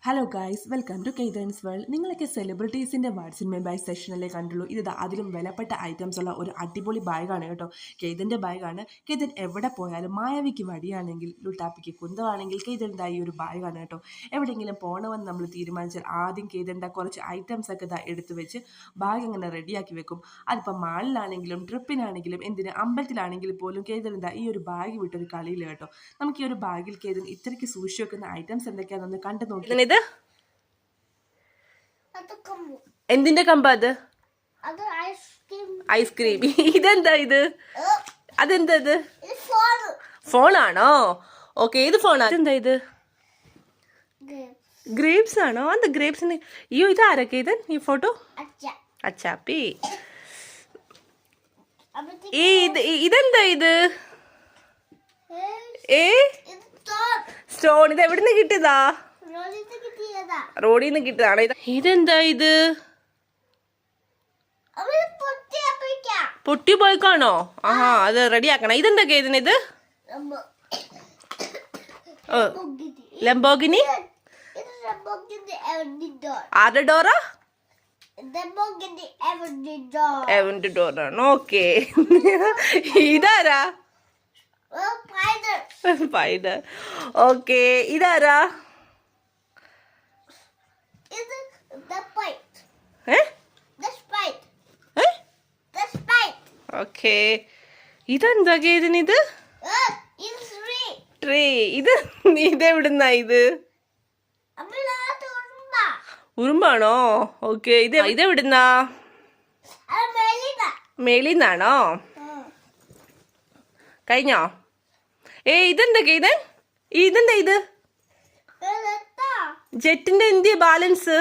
Hello guys, welcome to കെയ്തൻസ് world. നിങ്ങളൊക്കെ സെലിബ്രിറ്റീസിൻ്റെ വാട്സ് ഇൻ മൈ ബാഗ് സെക്ഷനല്ലേ കണ്ടുള്ളൂ. ഇത് അതിലും വിലപ്പെട്ട ഐറ്റംസ് ഉള്ള ഒരു അടിപൊളി ബാഗാണ് കേട്ടോ. കെയ്തൻ്റെ ബാഗാണ്. കെയ്തൻ എവിടെ പോയാലും മായാവിക്ക് വടിയാണെങ്കിൽ ലുട്ടാപ്പിക്ക് കുന്തമാണെങ്കിൽ കെയ്തൻ്റെ ഈ ഒരു ബാഗാണ് കേട്ടോ. എവിടെയെങ്കിലും പോകണമെന്ന് നമ്മൾ തീരുമാനിച്ചാൽ ആദ്യം കെയ്തൻ്റെ കുറച്ച് ഐറ്റംസ് ഒക്കെ എടുത്ത് വെച്ച് ബാഗ് അങ്ങനെ റെഡിയാക്കി വെക്കും. അതിപ്പോൾ മാളിലാണെങ്കിലും ട്രിപ്പിനാണെങ്കിലും എന്തിന് അമ്പലത്തിലാണെങ്കിലും പോലും കെയ്തൻ ഈ ഒരു ബാഗ് വിട്ടൊരു കളിയില്ല കേട്ടോ. നമുക്ക് ഈ ഒരു ബാഗിൽ കെയ്തൻ ഇത്രയ്ക്ക് സൂക്ഷിച്ച് വെക്കുന്ന ഐറ്റംസ് എന്തൊക്കെയാണെന്ന് കണ്ടു നോക്കി. എന്തിന്റെ കമ്പ അത്? ഐസ്ക്രീം. ഇതെന്താ ഇത്? അതെന്താ ഇത്? ഫോണാണോ? ഓക്കെ, ഏത് ഫോണാ? എന്താ ഇത്? ഗ്രേപ്സ് ആണോ? എന്താ ഗ്രേപ്സിന്? അയ്യോ, ഇത് ആരൊക്കെ ഇത്? ഈ ഫോട്ടോ അച്ചാപ്പി. ഇതെന്താ ഇത്? സ്റ്റോൺ. ഇത് എവിടുന്ന് കിട്ടിയതാ? റോഡിൽ നിന്ന് കിട്ടിയതാണ്. ഇതെന്താ ഇത്? പൊട്ടി പോയിക്കാണോ? ആഹാ, അത് റെഡി ആക്കണം. ഇതെന്തൊക്കെ ഇതിന്? ഇത് ലംബോഗിനി. ആരുടെ ഡോറാ? എവന്റെ ഡോറാണ്. ഓക്കെ. ഇതാരാ? സ്പൈഡർ. ഓക്കെ, ഇതാരാ? ഓക്കെ, ഇതെന്താ കേതിന്? ഇത് ട്രേ. ഇതെവിടുന്നാ? ഇത് ഉറുമ്പാണോ? ഓക്കെ, ഇതെവിടുന്നാ? മേളിന്നാണോ? കഴിഞ്ഞോ? ഇതെന്തൊക്കെ ഇത്? ഇതെന്താ ഇത്? ജെറ്റിന്റെ എന്തിയ ബാലൻസ്?